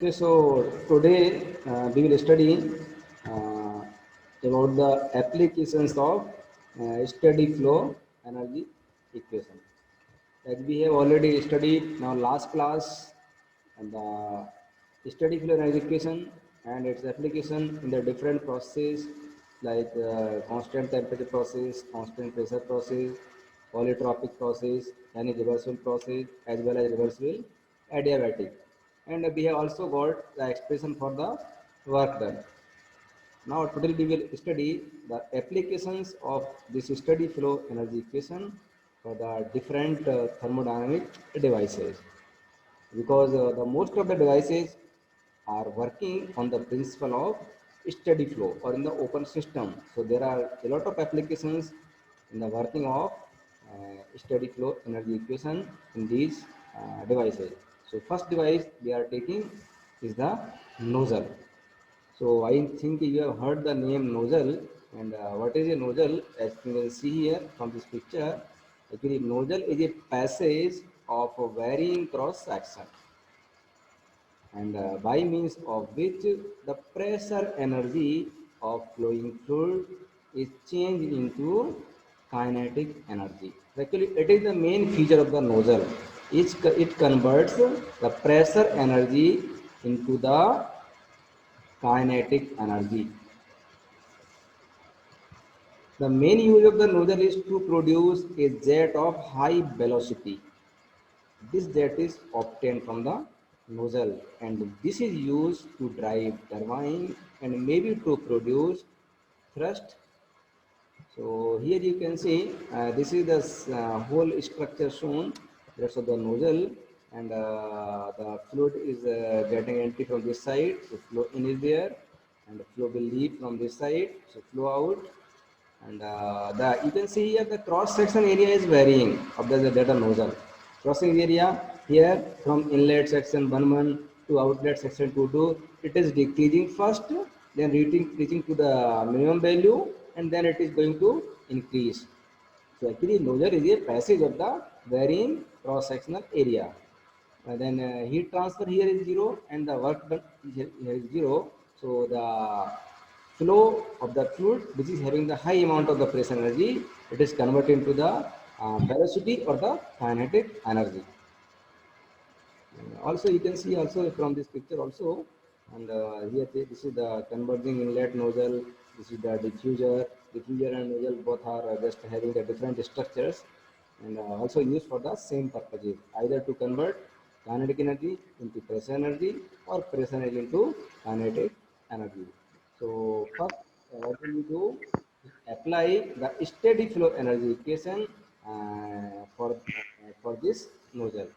Okay, so today we will study uh, about the applications of steady flow energy equation. As we have already studied in our last class, and the steady flow energy equation and its application in the different processes like constant temperature process, constant pressure process, polytropic process, any reversible process, as well as reversible adiabatic. And we have also got the expression for the work done. Now today we will study the applications of this steady flow energy equation for the different thermodynamic devices, because the most of the devices are working on the principle of steady flow or in the open system. So there are a lot of applications in the working of steady flow energy equation in these devices. So first device we are taking is the nozzle. So I think you have heard the name nozzle, and what is a nozzle? As you can see here from this picture, actually nozzle is a passage of a varying cross section, and by means of which the pressure energy of flowing fluid is changed into kinetic energy. Actually, it is the main feature of the nozzle. It converts the pressure energy into the kinetic energy. The main use of the nozzle is to produce a jet of high velocity. This jet is obtained from the nozzle, and this is used to drive turbine and maybe to produce thrust. So here you can see this is the whole structure shown. That's of the nozzle, and the fluid is getting empty from this side. So flow in is there, and the flow will leave from this side. So flow out, and the you can see here the cross section area is varying of the data nozzle. Crossing area here from inlet section 1 to outlet section 2 it is decreasing first, then reaching to the minimum value, and then it is going to increase. So actually nozzle is a passage of the varying cross sectional area. Then heat transfer here is zero, and the work done here is zero. So the flow of the fluid which is having the high amount of the pressure energy, it is converted into the velocity or the kinetic energy. Also you can see also from this picture also, and here this is the converging inlet nozzle, this is the diffuser and nozzle both are just having the different structures, and also used for the same purposes, either to convert kinetic energy into pressure energy or pressure energy into kinetic energy. So first what will we do? Apply the steady flow energy equation for this nozzle.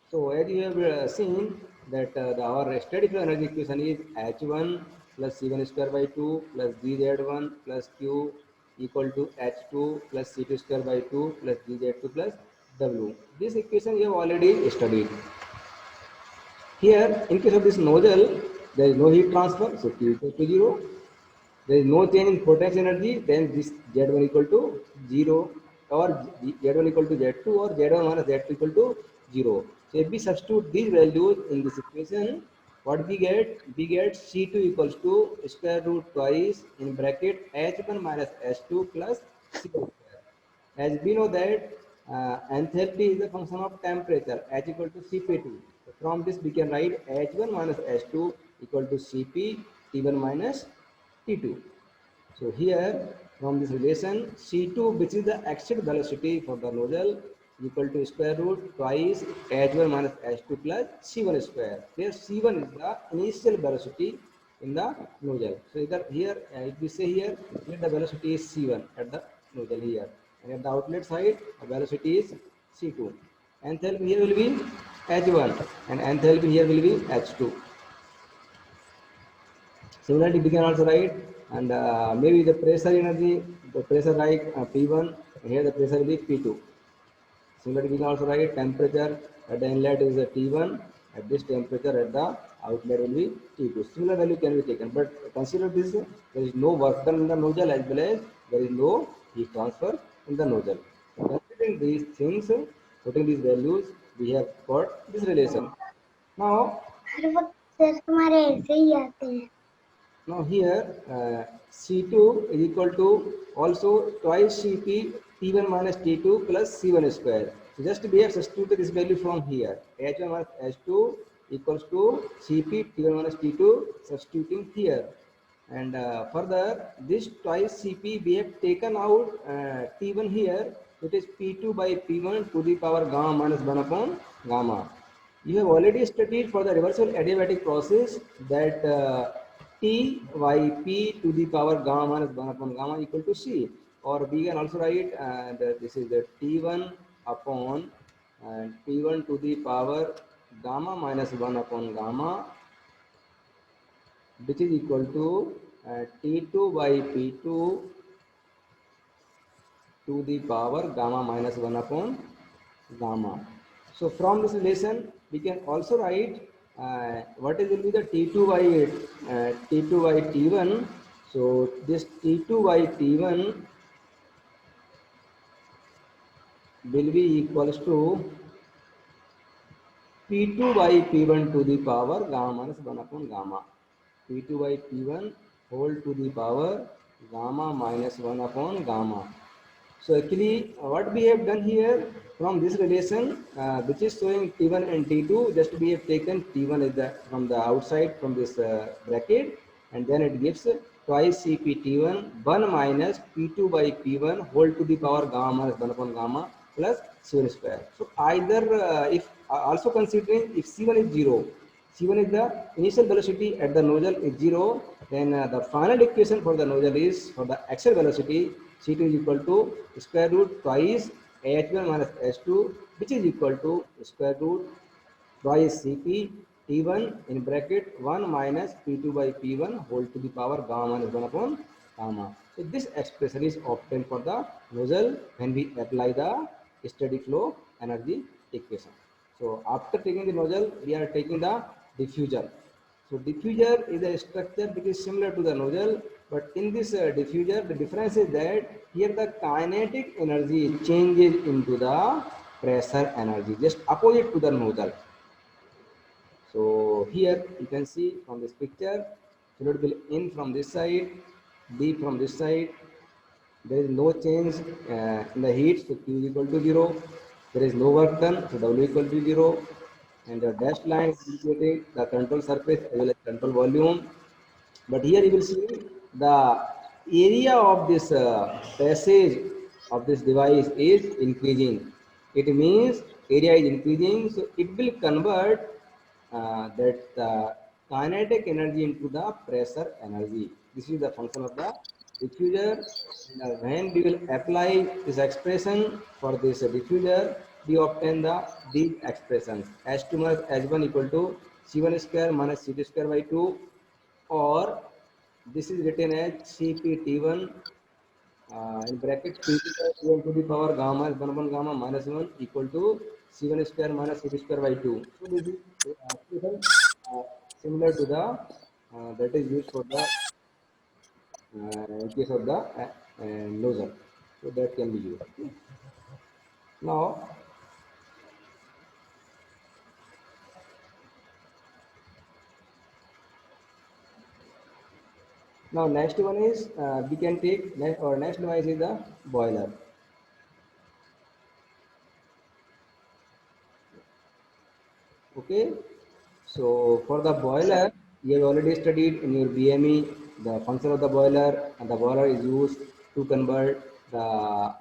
So as you have seen that our steady flow energy equation is H1 plus C1 square by 2 plus GZ1 plus Q equal to H2 plus C2 square by 2 plus GZ2 plus W. This equation you have already studied. Here, in case of this nozzle, there is no heat transfer, so Q equal to 0. There is no change in potential energy, then this Z1 equal to 0, or Z1 equal to Z2, or Z1 minus Z2 equal to 0. So if we substitute these values in this equation, what we get? We get C2 equals to square root twice in bracket H1 minus H2 plus C2 square. As we know that enthalpy is a function of temperature, H equal to Cp2. So from this we can write H1 minus H2 equal to Cp T1 minus T2. So here from this relation C2, which is the exit velocity for the nozzle, equal to square root twice H1 minus H2 plus C1 square. Here C1 is the initial velocity in the nozzle. So either here if we say here the velocity is C1 at the nozzle here, and at the outlet side the velocity is C2. Enthalpy here will be H1 and enthalpy here will be H2. Similarly, we can also write, and maybe the pressure energy, the pressure like P1, and here the pressure will be P2. Similarly, we can also write temperature at the inlet is T1, at this temperature at the outlet will be T2. Similar value can be taken, but consider this, there is no work done in the nozzle as well as there is no heat transfer in the nozzle. So considering these things, putting these values, we have got this relation. Now, sir तुम्हारे ऐसे ही आते हैं. Now here C2 is equal to also twice Cp T1 minus T2 plus C1 square. So just we have substituted this value from here. H1 minus H2 equals to Cp T1 minus T2 substituting here. And further this twice Cp we have taken out T1 here. It is P2 by P1 to the power gamma minus 1 upon gamma. You have already studied for the reversal adiabatic process that T by P to the power gamma minus 1 upon gamma equal to C. Or we can also write that this is the T1 upon T1 to the power gamma minus 1 upon gamma, which is equal to T2 by P2 to the power gamma minus 1 upon gamma. So from this relation, we can also write what is will be the T2 by T2 by T1. So this T2 by T1 will be equals to P2 by P1 to the power gamma minus 1 upon gamma. P2 by P1 whole to the power gamma minus 1 upon gamma. So actually what we have done here from this relation which is showing T1 and T2, just we have taken T1 is the from the outside from this bracket, and then it gives twice Cp T1 1 minus P2 by P1 whole to the power gamma minus 1 upon gamma plus C1 square. So either if also considering if C1 is 0, C1 is the initial velocity at the nozzle is 0, then the final equation for the nozzle is for the actual velocity C2 is equal to square root twice H1 minus H2, which is equal to square root twice Cp T1 in bracket 1 minus P2 by P1 whole to the power gamma minus 1 upon gamma. So this expression is obtained for the nozzle when we apply the steady flow energy equation. So after taking the nozzle, we are taking the diffuser. So diffuser is a structure which is similar to the nozzle, but in this diffuser, the difference is that here the kinetic energy changes into the pressure energy, just opposite to the nozzle. So here you can see from this picture, fluid will in from this side, D from this side. There is no change in the heat, so Q is equal to 0. There is no work done, so W equal to 0. And the dashed line is indicating the control surface as well as control volume. But here you will see the area of this passage of this device is increasing. It means area is increasing, so it will convert that kinetic energy into the pressure energy. This is the function of the diffuser. When we will apply this expression for this diffuser, we obtain these expressions. H2 minus H1 equal to C1 square minus C2 square by 2, or this is written as CPT1 in bracket P2 to the power gamma is 1 upon gamma minus 1 equal to C1 square minus C2 square by 2. So this is similar to the that is used for the in case of the nozzle. So that can be used. Okay. Now, next one is we can take next device is the boiler. Okay, so for the boiler, you have already studied in your BME the function of the boiler, and the boiler is used to convert the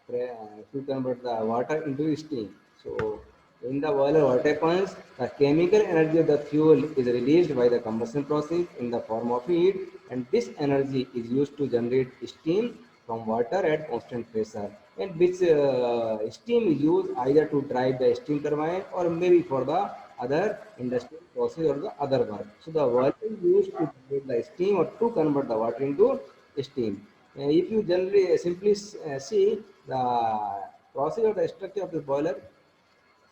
water into steam. So in the boiler, what happens? The chemical energy of the fuel is released by the combustion process in the form of heat, and this energy is used to generate steam from water at constant pressure, and which steam is used either to drive the steam turbine or maybe for the other industrial process or the other work. So the water is used to generate the steam or to convert the water into steam. If you generally simply see the process of the structure of the boiler,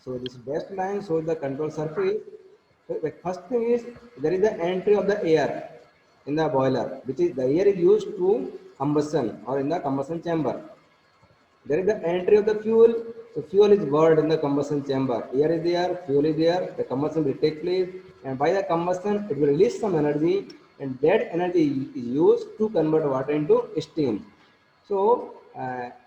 so this dashed line shows the control surface. So the first thing is there is the entry of the air in the boiler, which is the air is used to combustion or in the combustion chamber. There is the entry of the fuel, So fuel is burned in the combustion chamber. Air is there, fuel is there, the combustion will take place, and by the combustion it will release some energy, and that energy is used to convert water into steam. So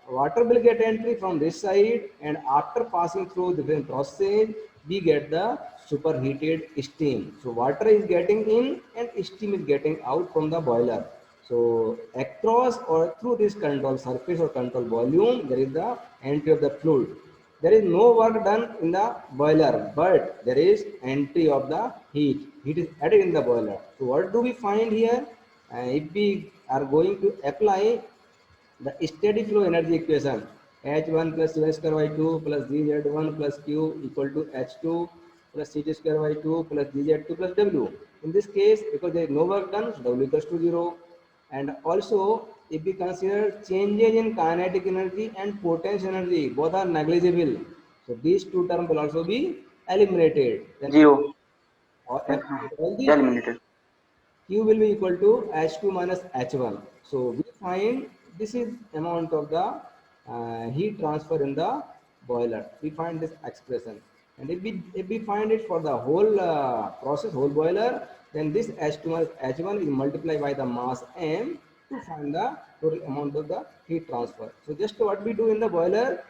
water will get entry from this side, and after passing through different process, we get the superheated steam. So water is getting in and steam is getting out from the boiler. So across or through this control surface or control volume, there is the entry of the fluid. There is no work done in the boiler, but there is entry of the heat. Heat is added in the boiler. So what do we find here? If we are going to apply the steady flow energy equation, H1 plus U square by 2 plus Gz1 plus Q equal to H2 plus Ct square by 2 plus Gz2 plus W. In this case, because there is no work done, so W equals to 0. And also, if we consider changes in kinetic energy and potential energy, both are negligible. So these two terms will also be eliminated. Then Zero. all these Eliminated. Q will be equal to H2 minus H1. So we find this is amount of the heat transfer in the boiler. We find this expression. And if we find it for the whole process, whole boiler, then this H2 minus H1 is multiplied by the mass M to find the total amount of the heat transfer. So just what we do in the boiler,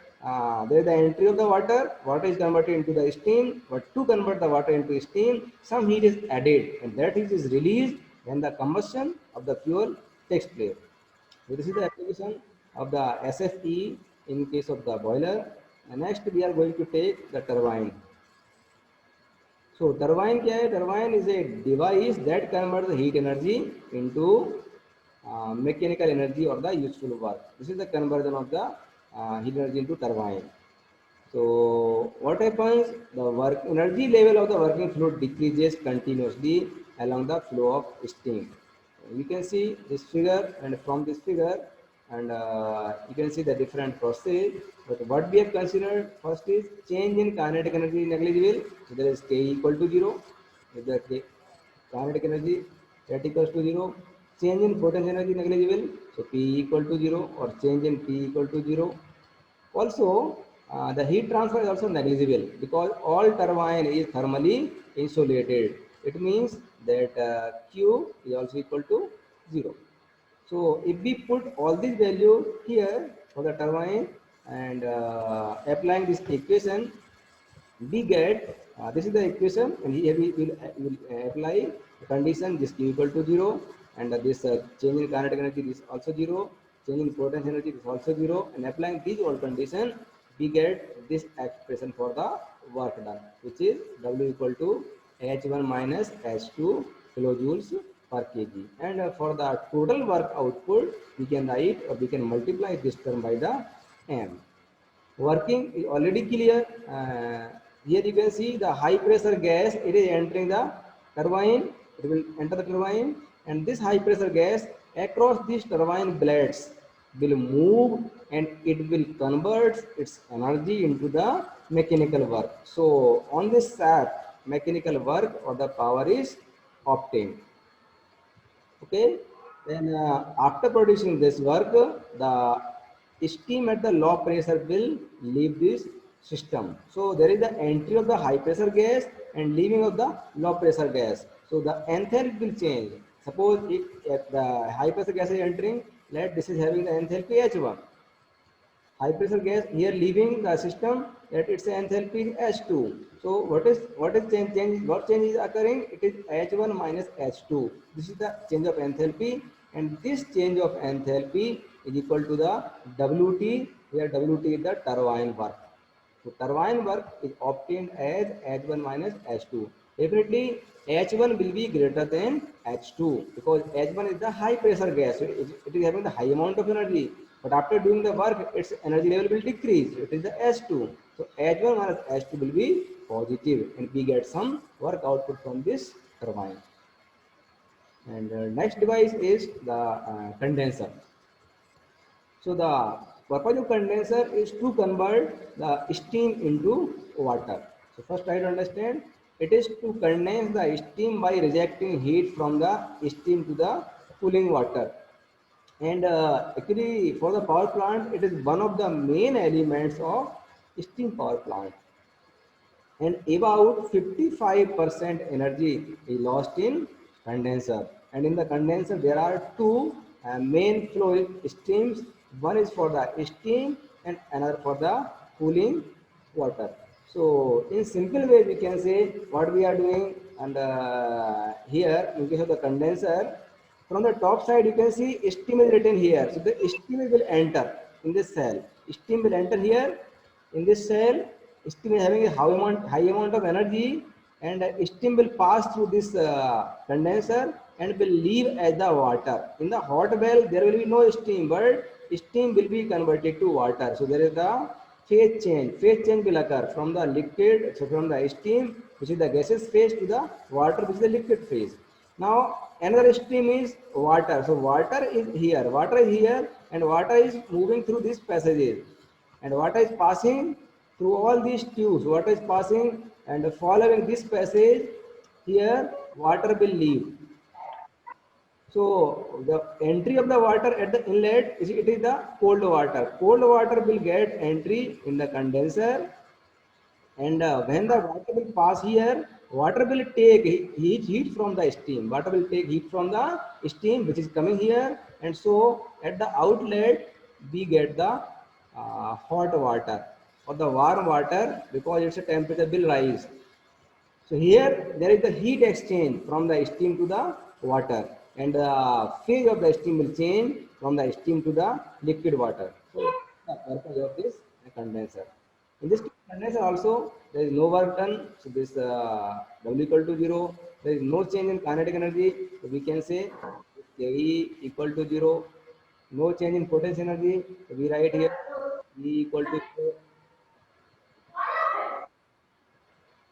there is the entry of the water is converted into the steam, but to convert the water into steam, some heat is added, and that heat is released when the combustion of the fuel takes place. So this is the application of the SFE in case of the boiler. And next we are going to take the turbine. So turbine क्या है? Turbine is a device that converts the heat energy into mechanical energy or the useful work. This is the conversion of the heat energy into turbine. So what happens? The work energy level of the working fluid decreases continuously along the flow of steam. You can see this figure, and from this figure, and you can see the different process. But what we have considered first is change in kinetic energy negligible. So there is K equal to 0. If the kinetic energy that equals to 0, change in potential energy negligible. So P equal to 0, or change in P equal to 0. Also, the heat transfer is also negligible because all turbine is thermally insulated. It means that Q is also equal to 0. So if we put all these values here for the turbine and applying this equation, we get this is the equation, and here we will apply the condition this Q equal to 0, and this change in kinetic energy is also 0, change in potential energy is also 0, and applying these all conditions, we get this expression for the work done, which is W equal to H1 minus H2 kilojoules per kg. And for the total work output, we can write, or we can multiply this term by the M. Working is already clear. Here you can see the high pressure gas, it is entering the turbine, it will enter the turbine, and this high pressure gas across these turbine blades will move, and it will convert its energy into the mechanical work. So on this shaft, mechanical work or the power is obtained. Okay, then after producing this work, the steam at the low pressure will leave this system. So there is the entry of the high pressure gas and leaving of the low pressure gas. So the enthalpy will change. Suppose if the high pressure gas is entering, let this is having the enthalpy H1. High pressure gas here leaving the system, that its enthalpy is H2. So what is change is occurring? It is H1 minus H2. This is the change of enthalpy, and this change of enthalpy is equal to the WT, where WT is the turbine work. So turbine work is obtained as H1 minus H2. Definitely H1 will be greater than H2 because H1 is the high pressure gas. So it is having the high amount of energy. But after doing the work, its energy level will decrease. It is the H2. So H1 minus H2 will be positive, and we get some work output from this turbine. And next device is the condenser. So the purpose of condenser is to convert the steam into water. So first try to understand, it is to condense the steam by rejecting heat from the steam to the cooling water. And actually for the power plant, it is one of the main elements of steam power plant, and about 55% energy is lost in condenser. And in the condenser there are two main flow streams. One is for the steam and another for the cooling water. So in simple way we can say what we are doing. And here in case of the condenser, from the top side you can see steam is written here. So the steam will enter in this cell, steam will enter here in this cell. Steam is having a high amount of energy, and steam will pass through this condenser and will leave as the water. In the hot well, there will be no steam, but steam will be converted to water. So there is the phase change. Phase change will occur from the liquid, so from the steam, which is the gaseous phase, to the water, which is the liquid phase. Now another stream is water. So water is here, and water is moving through these passages, and water is passing through all these tubes. Water is passing, and following this passage, here water will leave. So the entry of the water at the inlet is, it is the cold water. Cold water will get entry in the condenser, and when the water will pass here, water will take heat from the steam. Water will take heat from the steam which is coming here, and so at the outlet we get the hot water or the warm water, because its temperature will rise. So here there is the heat exchange from the steam to the water, and the phase of the steam will change from the steam to the liquid water. So the purpose of this condenser. In this condenser also there is no work done. So this W equal to 0. There is no change in kinetic energy. So we can say KE equal to 0. No change in potential energy. So we write here E equal to 0.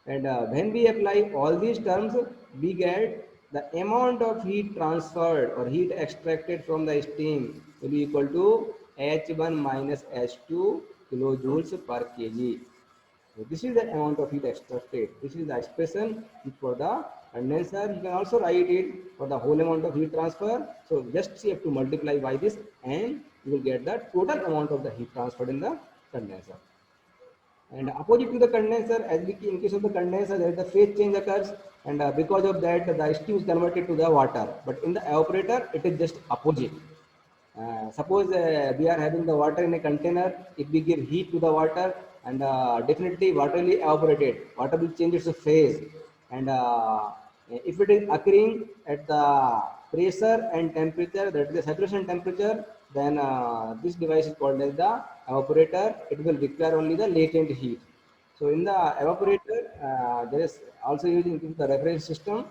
And when we apply all these terms, we get the amount of heat transferred or heat extracted from the steam will be equal to H1 minus H2 kilojoules per kg. So this is the amount of heat extracted. This is the expression for the condenser. You can also write it for the whole amount of heat transfer. So just you have to multiply by this, and you will get the total amount of the heat transferred in the condenser. And opposite to the condenser, in case of the condenser, there is the phase change occurs, and because of that, the steam is converted to the water. But in the evaporator, it is just opposite. Suppose we are having the water in a container. If we give heat to the water, and definitely water will be evaporated. Water will change its phase, and if it is occurring at the pressure and temperature, that is the saturation temperature, then this device is called as the evaporator. It will require only the latent heat. So in the evaporator, there is also using the reference system.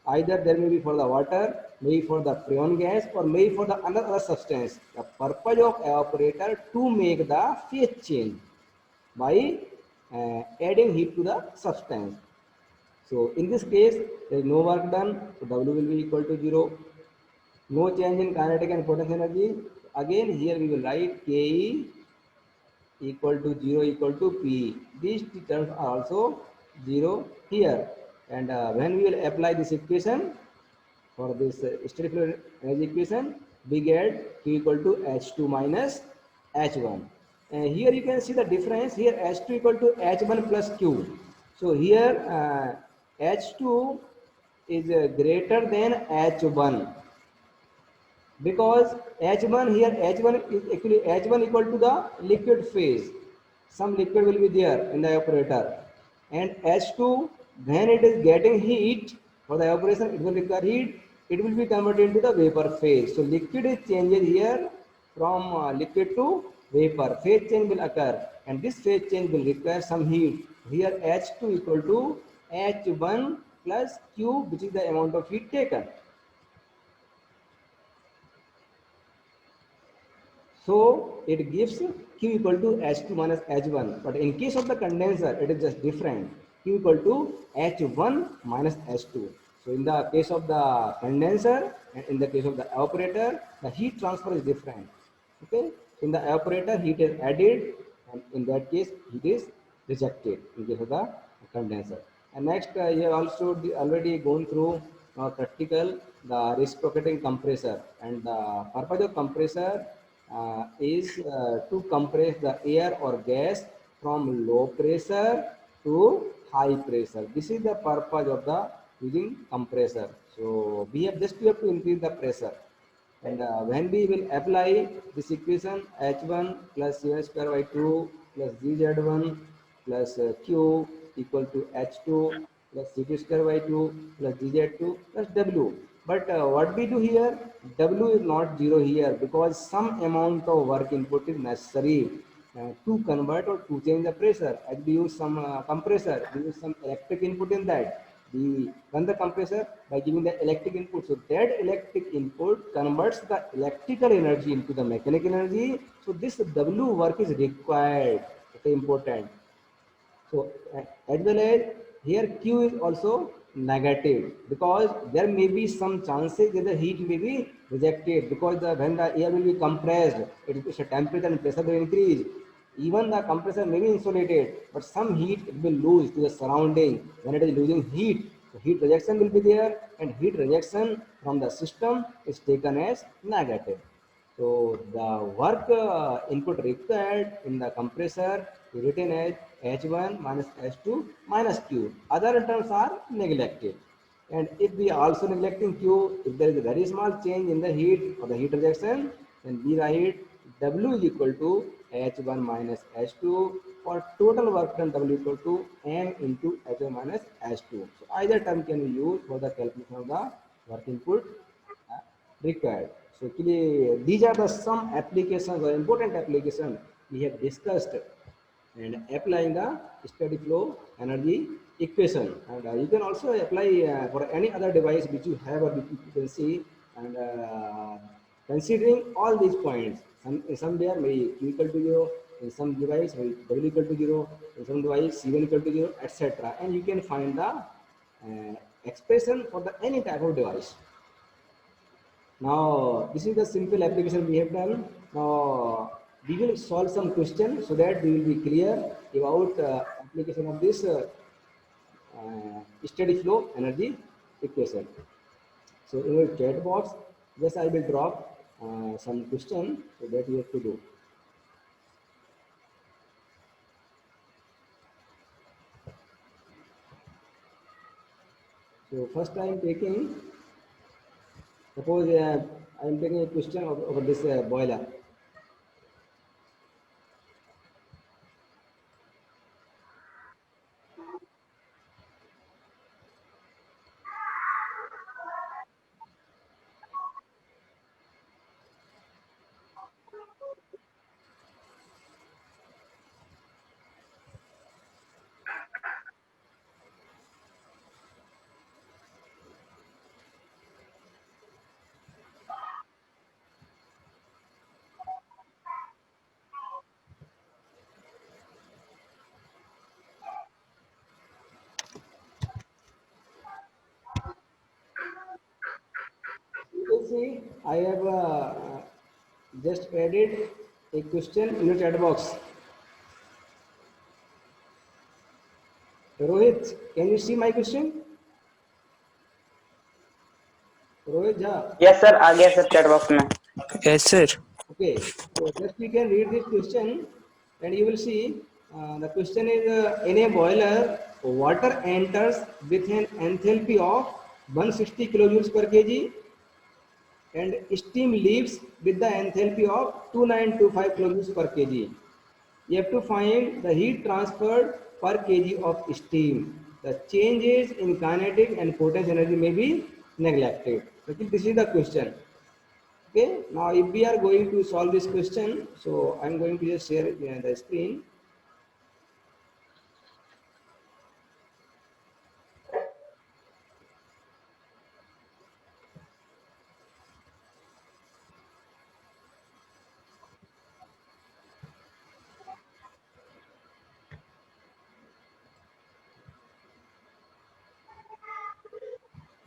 Either there may be for the water, maybe for the freon gas, or maybe for the another substance. The purpose of evaporator to make the phase change by adding heat to the substance. So in this case, there is no work done, so W will be equal to 0. No change in kinetic and potential energy. Again, here we will write Ke equal to 0 equal to P. These two terms are also 0 here. And when we will apply this equation for this steady fluid energy equation, we get Q equal to H2 minus H1. And here you can see the difference. Here H2 equal to H1 plus Q. So here H2 is greater than H1, because H1 here, H1 is actually H1 equal to the liquid phase. Some liquid will be there in the evaporator, and H2, when it is getting heat for the evaporation, it will require heat. It will be converted into the vapor phase. So liquid is changed here from liquid to vapor. Phase change will occur, and this phase change will require some heat. Here H2 equal to H1 plus Q, which is the amount of heat taken. So it gives Q equal to H2 minus H1. But in case of the condenser, it is just different. Q equal to H1 minus H2. So in the case of the condenser and in the case of the evaporator, the heat transfer is different. Okay. In the evaporator, heat is added, and in that case, heat is rejected in case of the condenser. And next, you have also already gone through practical the reciprocating compressor, and the purpose of compressor is to compress the air or gas from low pressure to high pressure. This is the purpose of the using compressor. So we have to increase the pressure. And when we will apply this equation H1 plus U square by 2 plus GZ1 plus Q equal to H2 plus C2 square by 2 plus GZ2 plus W. But what we do here, W is not 0 here because some amount of work input is necessary to convert or to change the pressure. As we use some compressor, we use some electric input in that. We run the compressor by giving the electric input. So that electric input converts the electrical energy into the mechanical energy. So this W work is required. It's important. So as well as here Q is also negative because there may be some chances that the heat may be rejected because when the air will be compressed, its temperature and pressure will increase. Even the compressor may be insulated, but some heat it will lose to the surrounding. When it is losing heat, so heat rejection will be there, and heat rejection from the system is taken as negative. So the work input required in the compressor is written as H1 minus H2 minus Q. Other terms are neglected. And if we are also neglecting Q, if there is a very small change in the heat or the heat rejection, then we write W is equal to H1 minus H2 for total work done W equal to M into H1 minus H2. So either term can be used for the calculation of the work input required. So actually, these are the some applications or important applications we have discussed and applying the steady flow energy equation. And you can also apply for any other device which you have or which you can see. And considering all these points, somewhere maybe Q equal to 0, in some device maybe W equal to 0, in some device C1 equal to 0, etc. And you can find the expression for the any type of device. Now, this is the simple application we have done. Now, we will solve some questions so that we will be clear about application of this steady flow energy equation. So, in your chat box, just I will drop some question so that you have to do. So, first I am taking, suppose I am taking a question over this boiler. You can see I have just added a question in the chat box. Rohit, can you see my question? Rohit Jha. Yes sir आ गया sir chat box में. Yes, sir. Okay, so just we can read this question and you will see the question is in a boiler, water enters with an enthalpy of 160 kilojoules per kg and steam leaves with the enthalpy of 2925 kilojoules per kg. You have to find the heat transferred per kg of steam. The changes in kinetic and potential energy may be neglected. Okay, this is the question. Okay, now if we are going to solve this question, so I'm going to just share the screen.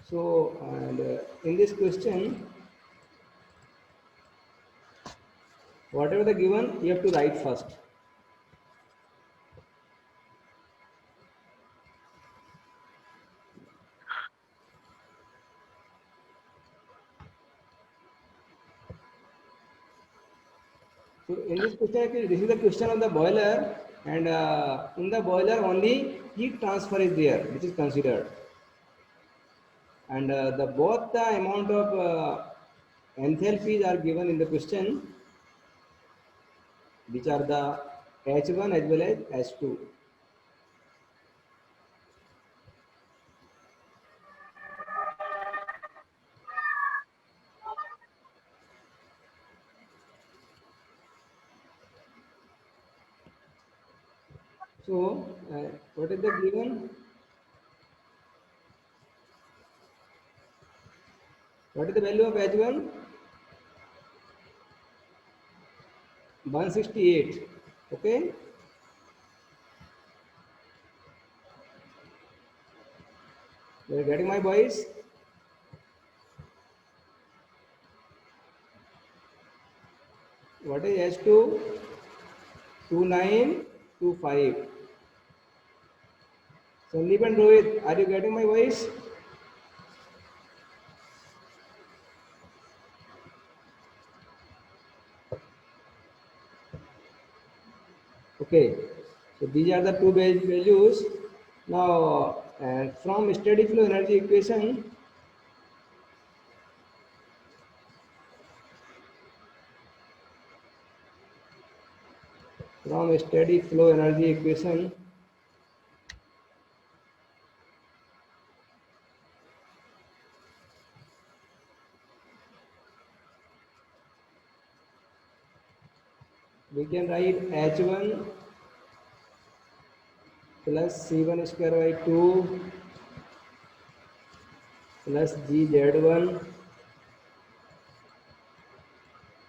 So, and in this question, whatever the given, you have to write first. So in this question, actually, this is the question of the boiler. and in the boiler only heat transfer is there, which is considered, and the both the amount of enthalpies are given in the question, which are the H1 as well as H2. So, what is the given? What is the value of H1? 168. Okay. You are getting my voice? What is H2? 2925. Sandeep and Rohit, are you getting my voice? Okay. So these are the two base values. Now, from steady flow energy equation, from steady flow energy equation, we can write H1 plus C1 square by 2 plus GZ1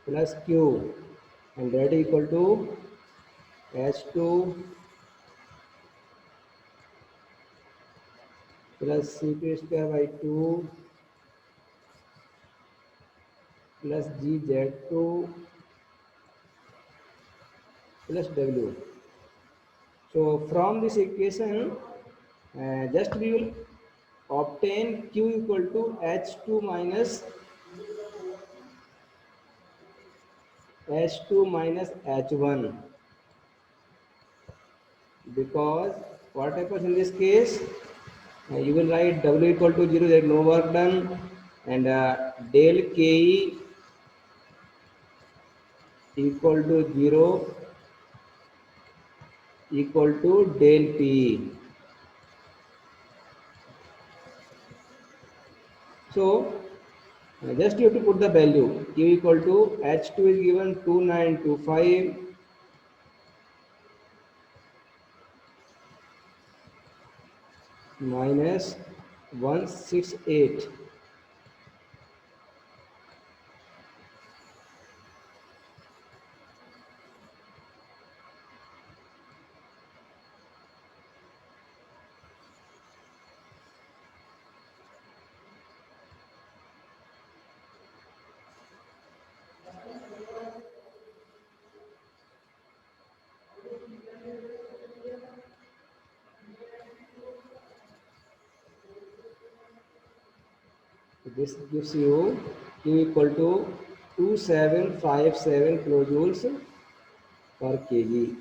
plus Q, and that is equal to H2 plus C2 square by 2 plus GZ2 plus W. So from this equation, just we will obtain Q equal to H2 minus H1, because what happens in this case, you will write W equal to 0, there is no work done, and del Ke equal to 0 equal to del P. So just you have to put the value. Q equal to H2 is given 2925 minus 168. This gives you Q equal to 2757 kilojoules per kg.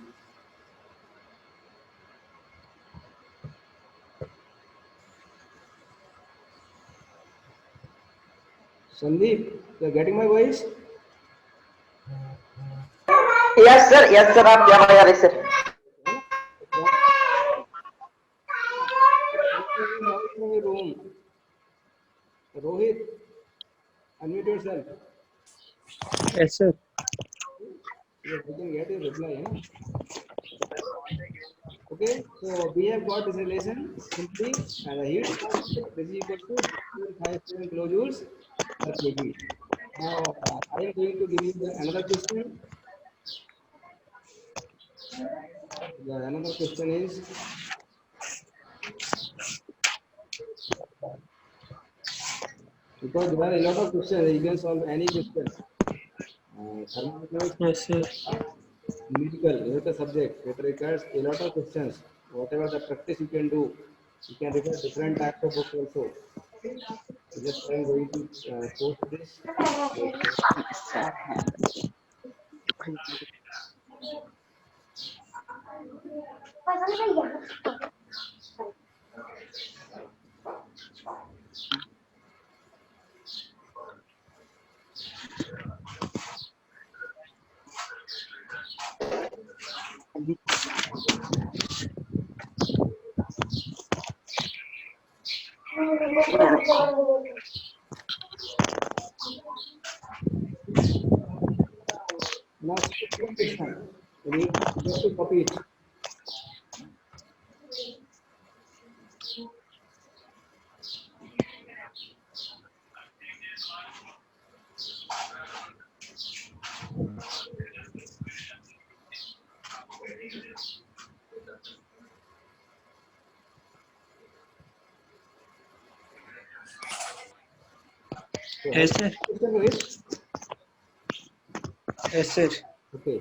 Sandeep, you are getting my voice? Yes sir आप क्या बता रहे sir From your room. Rohit, unmute yourself. Yes, sir. Yes, we can get your reply. Okay, so we have got this relation simply, and the heat transfer is equal to 57 kilojoules per kg. Now, I am going to give you another question. Another question is, because there are a lot of questions, you can solve any question. Thermodynamics Yes, sir. numerical subject, it requires a lot of questions. Whatever the practice you can do, you can refer different types of books also. So just I am going to post this. Now second question. You have to copy it. So have Yes, sir. you question with? Yes, sir. Okay.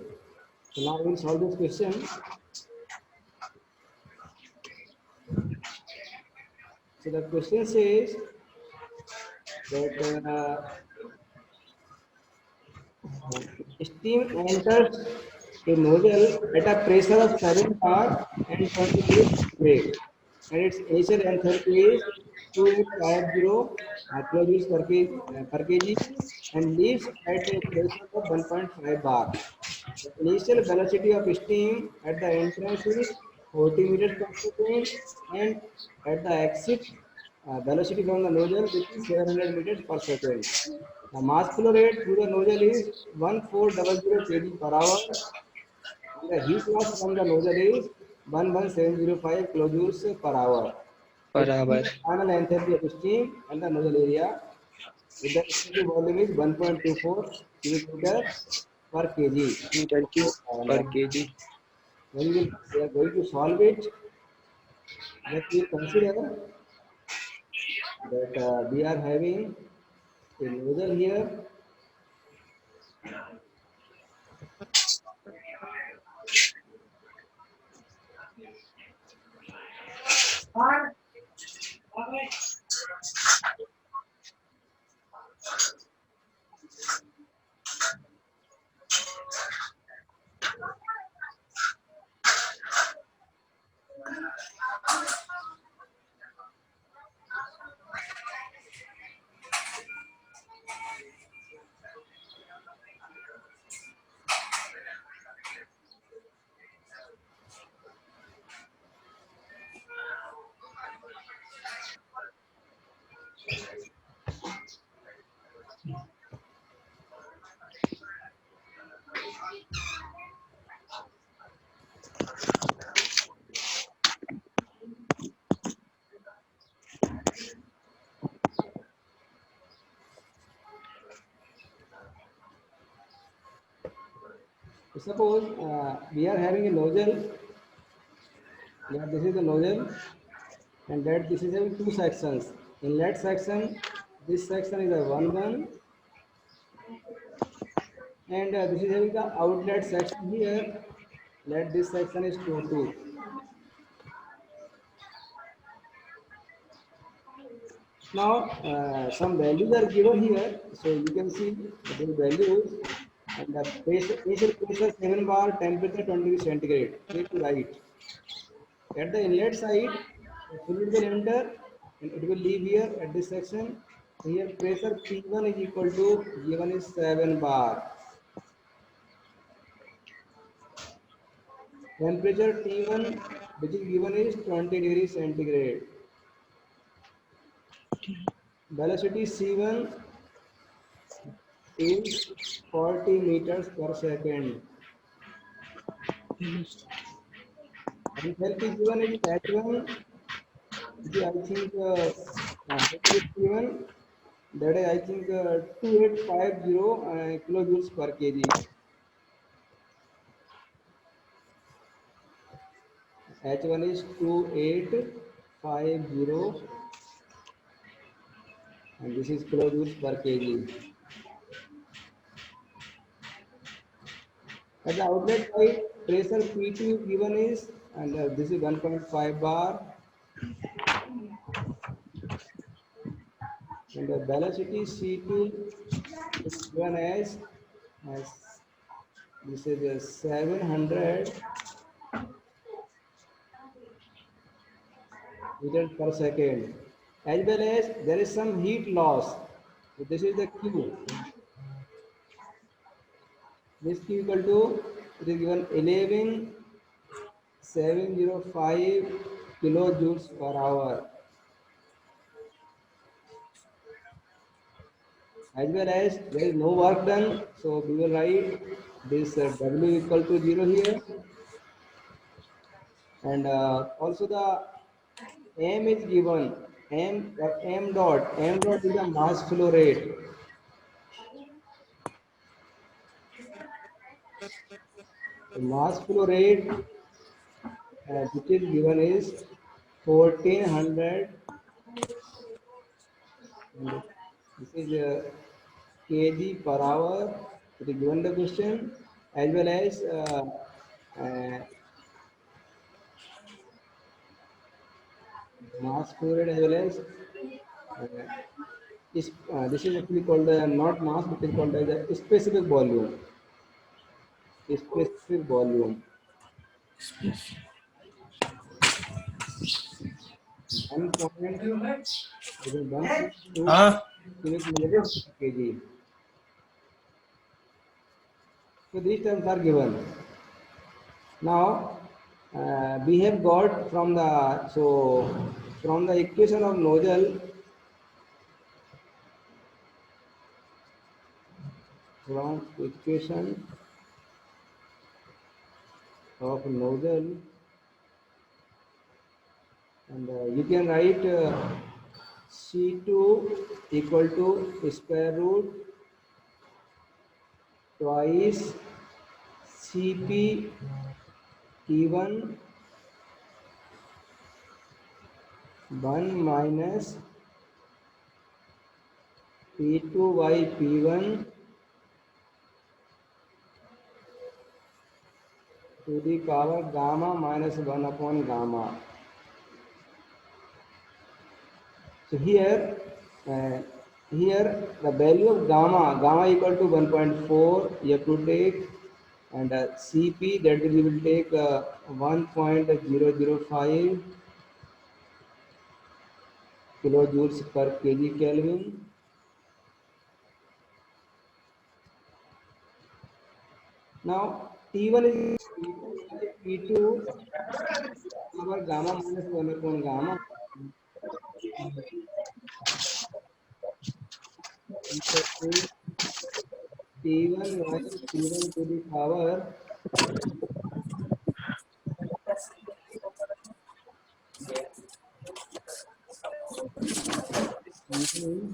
So now we will solve this question. So the question says that steam enters a nozzle at a pressure of 7 bar and 20 degrees centigrade, and its initial enthalpy is 2850 kilojoules per kg and leaves at a pressure of 1.5 bar. The initial velocity of steam at the entrance is 40 meters per second, and at the exit velocity from the nozzle, which is 700 meters per second. The mass flow rate through the nozzle is 1400 kg per hour, and the heat loss from the nozzle is 11705 kilojoules per hour. Per hour. Estimate the final enthalpy of steam and the nozzle area with the respective volume is 1.24 cubic meter per kg. Meter So, cube per kg. when we are going to solve it, let me consider that we are having a nozzle here. Suppose we are having a nozzle. Yeah, this is the nozzle, and that this is having two sections. Inlet section, this section is a 1 and this is having the outlet section here. Let this section is 2. Now some values are given here, so you can see the values and the pressure, initial pressure 7 bar, temperature 20 degrees centigrade. So you write at the inlet side, the fluid will enter and it will leave here at this section. Here pressure P1 is equal to given is 7 bar. Temperature T1 which is given is 20 degrees centigrade. Velocity C1 is 40 meters per second. Enthalpy given is H1, which is I think H is given, that is I think 2850 kilojoules per kg. H1 is 2850 and this is kilojoules per kg. At the outlet side, pressure P2 given is, and this is 1.5 bar, and the velocity C2 is given as this is 700 meters per second, as well as there is some heat loss. So this is the Q. This Q equal to, it is given 11,705 kilojoules per hour, as well as there is no work done. So we will write this W equal to 0 here, and also the M is given. M dot is the mass flow rate. The mass flow rate which is given is 1400, and this is kg per hour. It is given the question, as well as uh, mass flow rate, as well as uh, this is actually called not mass, but it is called as a specific volume. Specific volume. 1 point, I think 1.2 cubic millimeter per kg. So these terms are given. Now we have got from the, so from the equation of nozzle, from equation of nozzle, and you can write C2 equal to square root twice CP T1 1 minus P2 by P1 to the power gamma minus 1 upon gamma. So uh, here the value of gamma equal to 1.4 you have to take, and Cp, that will, you will take 1.005 kilojoules per kg Kelvin. Now T1 is P2 power gamma minus 1 upon gamma. Equal to T1 minus T1 to the power T1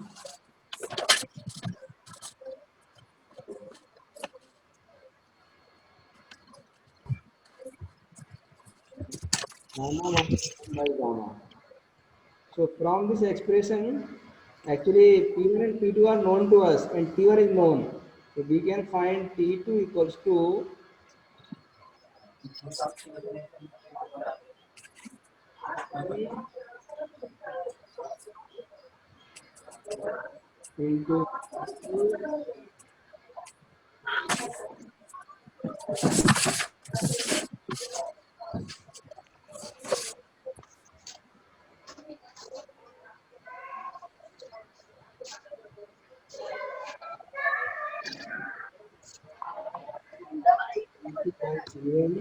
gamma minus 1 by gamma. So from this expression, actually P1 and P2 are known to us, and T1 is known. So we can find T2 equals to into P2 by P1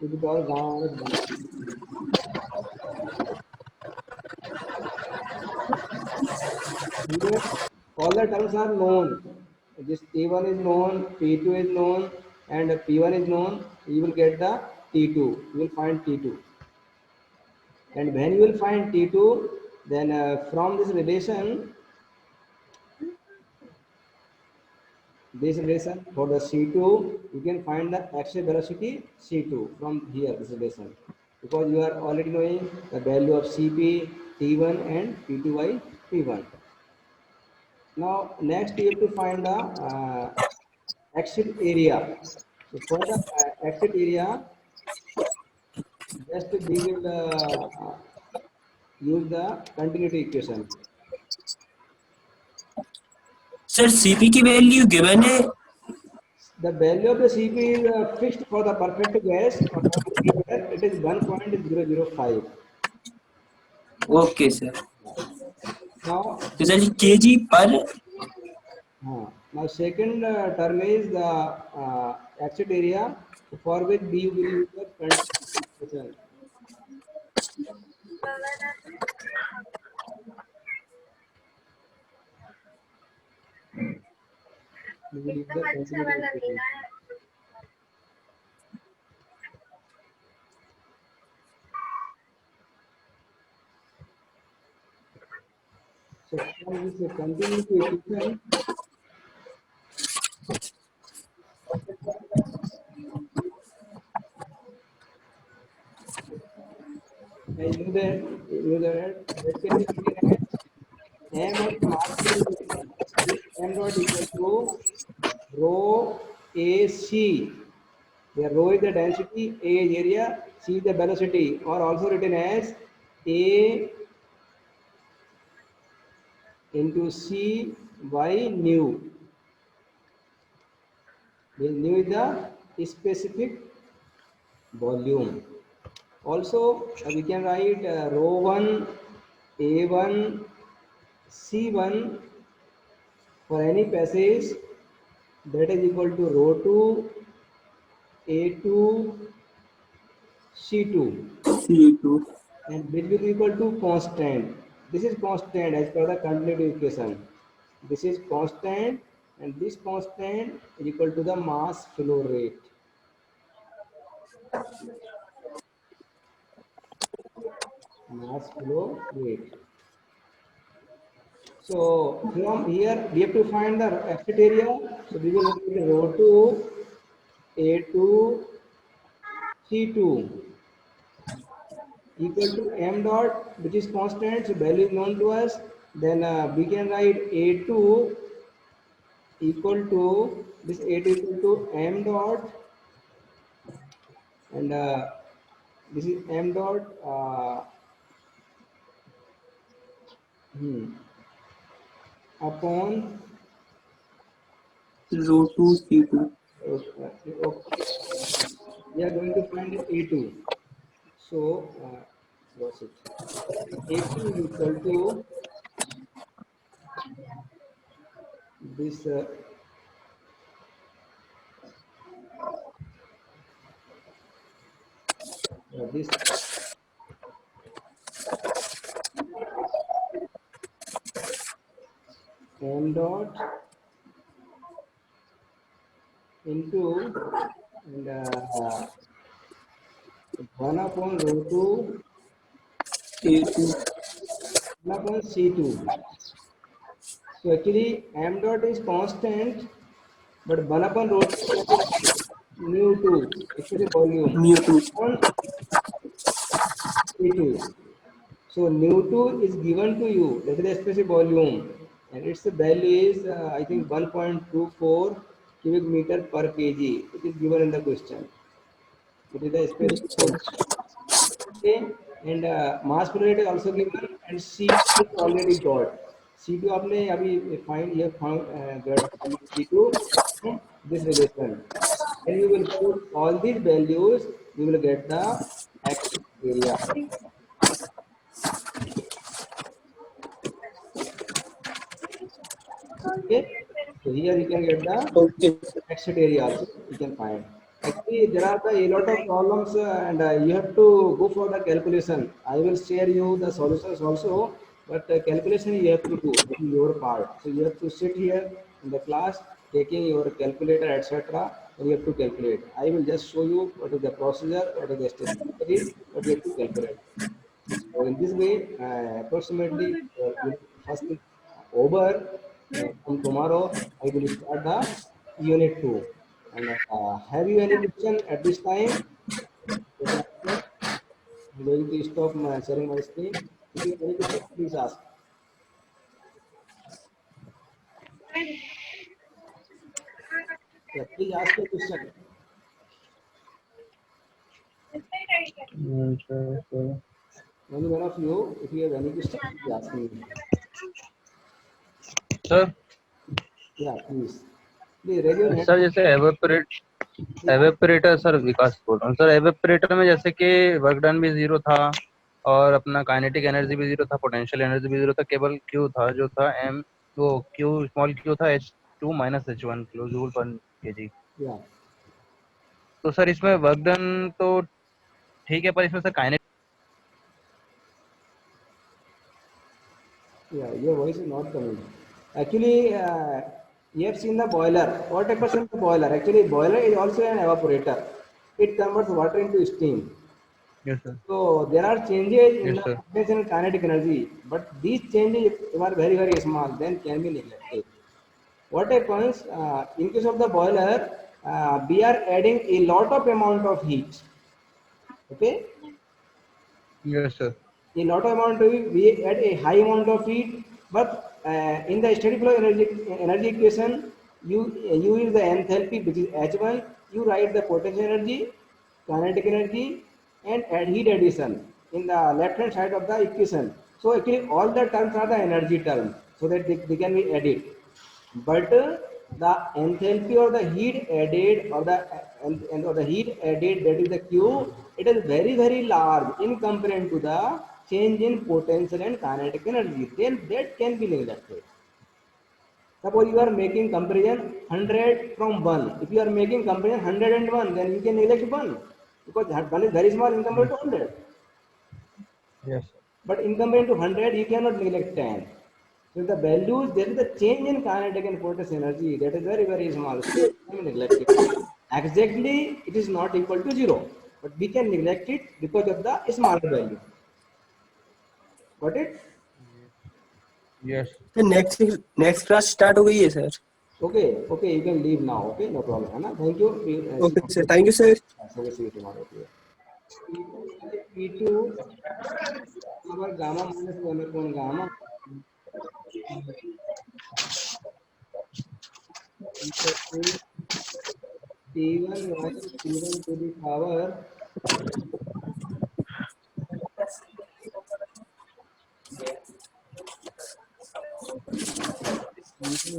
to the power gamma minus 1. Here all the terms are known. This T1 is known, P2 is known, and P1 is known. You will get the T2. You will find T2. And when you will find T2, then from this relation for the C2, you can find the actual velocity C2 from here, this relation. Because you are already knowing the value of Cp, T1 and P2 by P1. Now, next you have to find the exit area. So for the exit area, just we will use the continuity equation. Sir CP की value given है। The value of the CP is fixed for the perfect gas or it is 1.005. Okay sir. Now, तो sir KG पर now second term is the exit area for which you will use the front equation. You will use the continuity equation. So from this continuity equation, I knew that can be written as m of mass fluid is m dot equal to rho AC. Where rho is the density, A is area, C is the velocity, or also written as A into C by nu. Where nu is the specific volume. Also, we can write rho 1, A1, C1 for any passage that is equal to rho 2, A2, C2, C2 and this will be equal to constant. This is constant as per the continuity equation. This is constant and this constant is equal to the mass flow rate. Mass flow rate. So from here we have to find the exit area. So we will write rho 2, A2, C2 equal to m dot, which is constant, so value is known to us. Then we can write A2 equal to this A2 equal to m dot, and this is m dot upon row two C2 okay, we are going to find A2. So what's it? A2 is equal to this this m dot into and 1 upon rho 2 A2 1 upon C2. So actually m dot is constant, but 1 upon rho 2 is mu 2, actually volume, mu2 on C2. So mu 2 is given to you, that is the specific volume, and its value is I think 1.24 cubic meter per kg. It is given in the question. It is the specific volume. Okay, and mass flow rate is also given, and C2 is already got. C2 आपने अभी find here found get C2 this relation. Then you will put all these values, you will get the exit area. Okay, so here you can get the okay exit area also you can find. Actually, there are a lot of problems and you have to go for the calculation. I will share you the solutions also, but calculation you have to do. It is your part. So you have to sit here in the class, taking your calculator, etc. And you have to calculate. I will just show you what is the procedure, what is the step, what you have to calculate. So in this way, approximately first thing over. From tomorrow, I will start the unit 2. And have you any question at this time? Yes, sir. I'm going to stop my sharing my screen. If you have any question, please ask. Yeah, please ask a question. Any one of you, if you have any question, please ask me. Sir, Yeah, please. Please raise your hand. Sir जैसे evaporator sir विकास बोल रहा हूँ sir. Evaporator में जैसे कि work done भी zero था और अपना काइनेटिक एनर्जी भी जीरो था, पोटेंशियल एनर्जी भी जीरो था, केवल क्यू था जो था एम, वो क्यू स्मॉल क्यू था H2 minus H1 kilo joule पर केजी। Yeah. तो सर इसमें वर्क डन तो ठीक है, पर इसमें sir kinetic Yeah, your voice is not coming. Actually, you have seen the boiler. What happens in the boiler? Actually, boiler is also an evaporator. It converts water into steam. Yes sir So there are changes in yes the sir potential and kinetic energy, but these changes if are very very small, then can be neglected. What happens in case of the boiler? We are adding a lot of amount of heat. Okay, yes sir a lot of amount of heat, we add a high amount of heat, but in the steady flow energy equation, you use the enthalpy which is H1, you write the potential energy, kinetic energy, and add heat addition in the left hand side of the equation. So actually all the terms are the energy terms, so that they can be added. But the enthalpy or the heat added or the heat added, that is the Q, it is very very large in comparison to the change in potential and kinetic energy, then that can be neglected. Suppose you are making comparison 100 from 1. If you are making comparison 101, then you can neglect 1 because 1 is very small in comparison to 100. Yes But in comparison to 100, you cannot neglect 10. So the values, there is a change in kinetic and potential energy that is very, very small. So it can be neglected. Exactly, it is not equal to 0. But we can neglect it because of the smaller value. Got it? Yes sir next class start हो गई है sir. Okay, okay, you can leave now. Okay, no problem. है ना? Thank you. See okay sir, thank you sir. you. See you tomorrow. Okay. P2 our gamma minus 1 upon gamma. Equal to T1 minus T1 to the power T2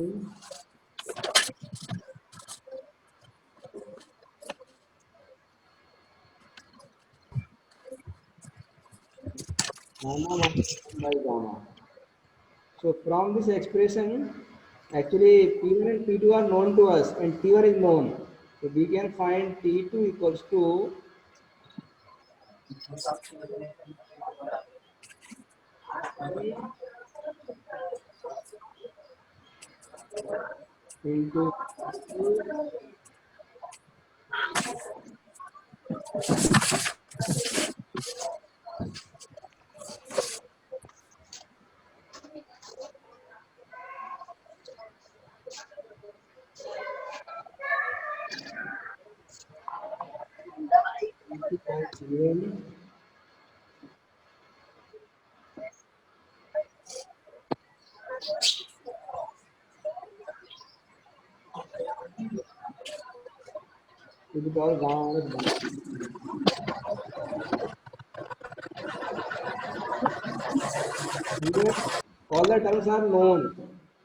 gamma minus 1 by gamma. So from this expression, actually P1 and P2 are known to us and T1 is known. So we can find T2 equals to into T2 by T1 to the power gamma minus 1. Here all the terms are known.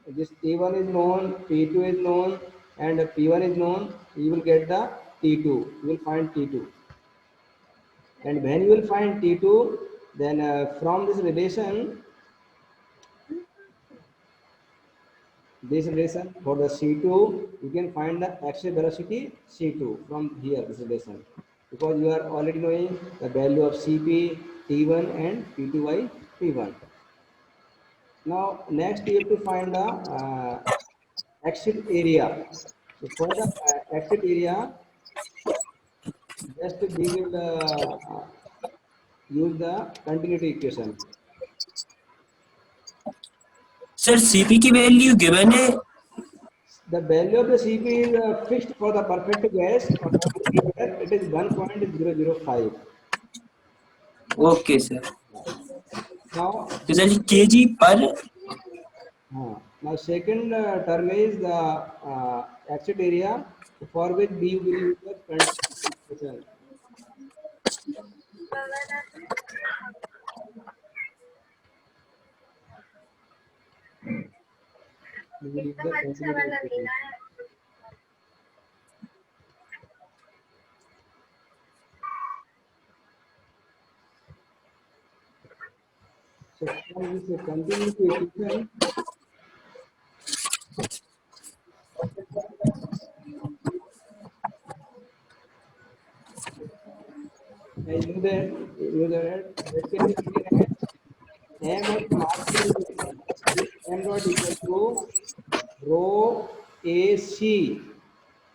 This T1 is known, T2 is known, and P1 is known. You will get the T2. You will find T2. And when you will find T2, then from this relation for the C2, you can find the axial velocity C2 from here, this relation. Because you are already knowing the value of Cp, T1 and P2 by P1. Now, next you have to find the exit area. So for the exit area, just we will use the continuity equation. Sir CP की value given है। The value of the Cp is fixed for the perfect gas or perfect gas. It is 1.005. Okay sir. Now, तो चलिए KG पर now second term is the exit area for which we will use the continuity equation. We will use the continuity equation. So from this continuity equation, I know that can be written as m of mass flow rate. This m dot equal to rho AC,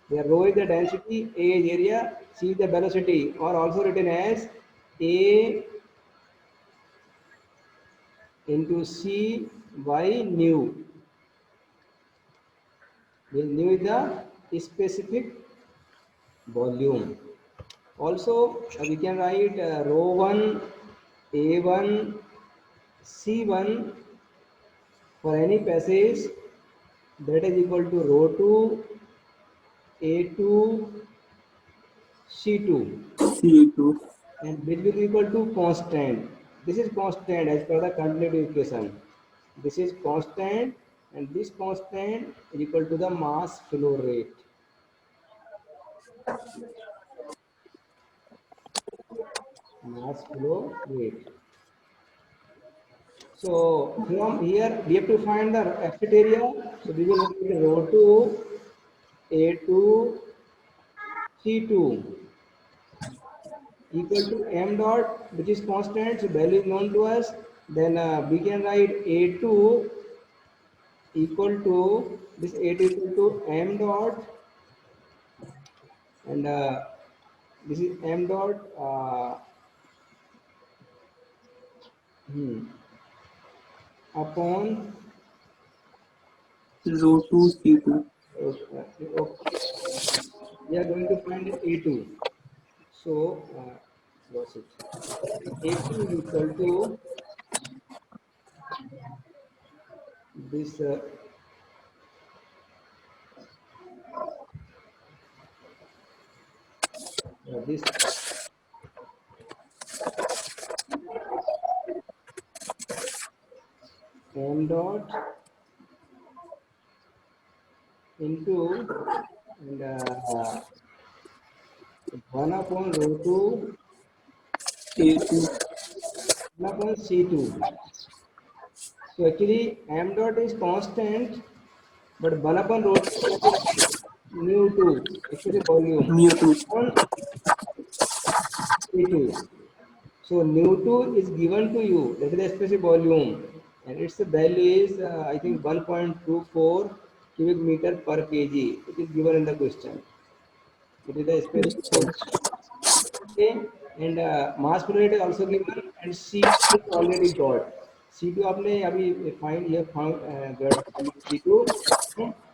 where rho is the density, A is area, C is the velocity, or also written as A into C by nu. Where nu is the specific volume. Also, we can write rho 1, A1, C1 for any passage, that is equal to rho 2, A2, C2, C2. and which will be equal to constant. This is constant as per the continuity equation. This is constant, and this constant is equal to the mass flow rate. Mass flow rate. So from here we have to find the exit area. So we will write rho 2, A2, C2 equal to m dot, which is constant, so value is known to us. Then we can write A2 equal to this, A2 equal to m dot, and this is m dot upon Rho 2 C2. okay, we are going to find A2. So what's it? A2 is equal to this this m dot into, and 1 upon rho 2, A2. 1 upon C2. So actually m dot is constant, but 1 upon rho 2 that is mu 2, actually volume, Mu 2. on C2. So mu 2 is given to you, that is the specific volume, and its value is I think 1.24 cubic meter per kg. It is given in the question. It is the specific volume. Okay, and mass flow rate is also given, and C2 is already got. C2 आपने अभी find here found got C2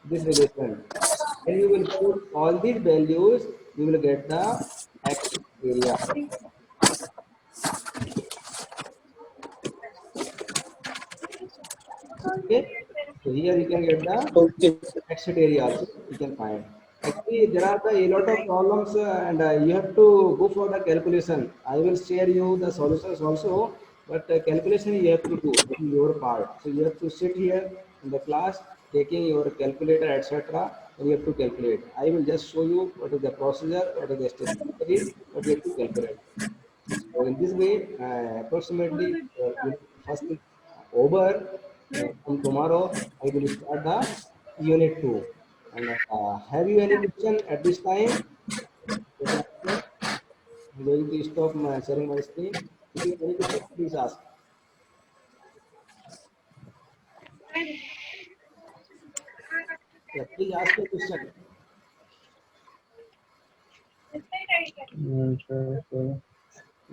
this relation. When you will put all these values, you will get the exit area. Okay, so here you can get the Okay, sir. exit area also you can find. Actually, there are a lot of problems, and you have to go for the calculation. I will share you the solutions also, but calculation you have to do in your part. So you have to sit here in the class, taking your calculator, etc., and you have to calculate. I will just show you what is the procedure, what is the step, what you have to calculate. So in this way, approximately first over. From tomorrow, I will start the unit 2. And have you any question at this time? Yes, answer. I'm going to stop my sharing my screen. If you have any question, please ask. Yeah, please ask a question.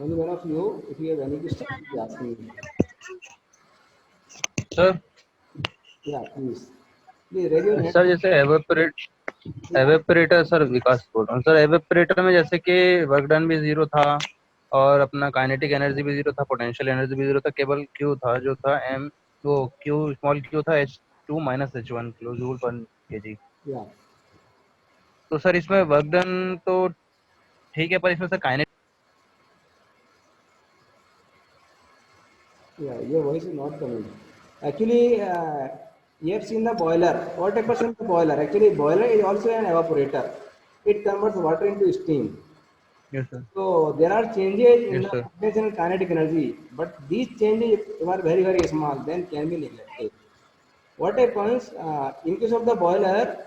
Any one of you, if you have any question, please ask me. Sir Yeah, please. Please raise your hand. Sir जैसे evaporator sir विकास बोल रहा हूँ sir. Evaporator में जैसे कि work done भी 0 था और अपना काइनेटिक एनर्जी भी 0 था, पोटेंशियल एनर्जी भी 0 था, केवल क्यू था जो था एम, वो क्यू स्मॉल क्यू था H2 minus H1 kilo joule पर केजी। Yeah. तो सर इसमें वर्क डन तो ठीक है, पर इसमें sir kinetic Yeah, your voice is not coming. Actually, You have seen the boiler. What happens in the boiler? Actually, boiler is also an evaporator. It converts water into steam. Yes, sir. So there are changes in Yes, the sir. potential and kinetic energy, but these changes are very very small, then can be neglected. What happens in case of the boiler?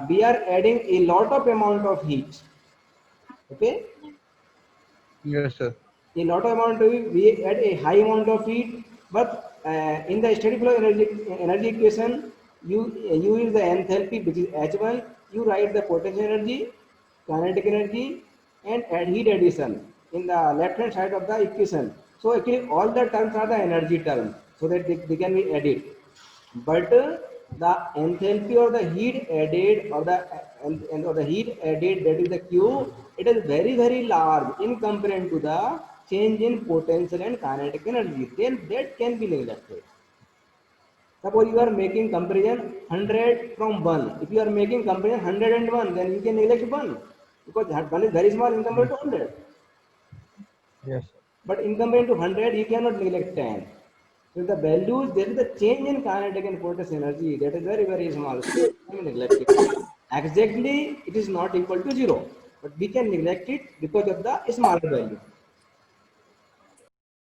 We are adding a lot of amount of heat. Okay, Yes, sir. a lot of amount of heat, we add a high amount of heat, but in the steady flow energy equation, you use the enthalpy which is H1. You write the potential energy, kinetic energy, and add heat addition in the left hand side of the equation. So actually all the terms are the energy terms, so that they can be added. But the enthalpy or the heat added or the heat added, that is the Q, it is very very large in comparison to the change in potential and kinetic energy. Then that can be neglected. Suppose you are making comparison 100 from 1. If you are making comparison 101, then you can neglect 1 because 1 is very small in comparison Yes, to sir. 100. Yes, sir. But in comparison to 100, you cannot neglect 10. So the values, there is a change in kinetic and potential energy that is very, very small. So it can be neglected. Exactly, it is not equal to 0. But we can neglect it because of the smaller value.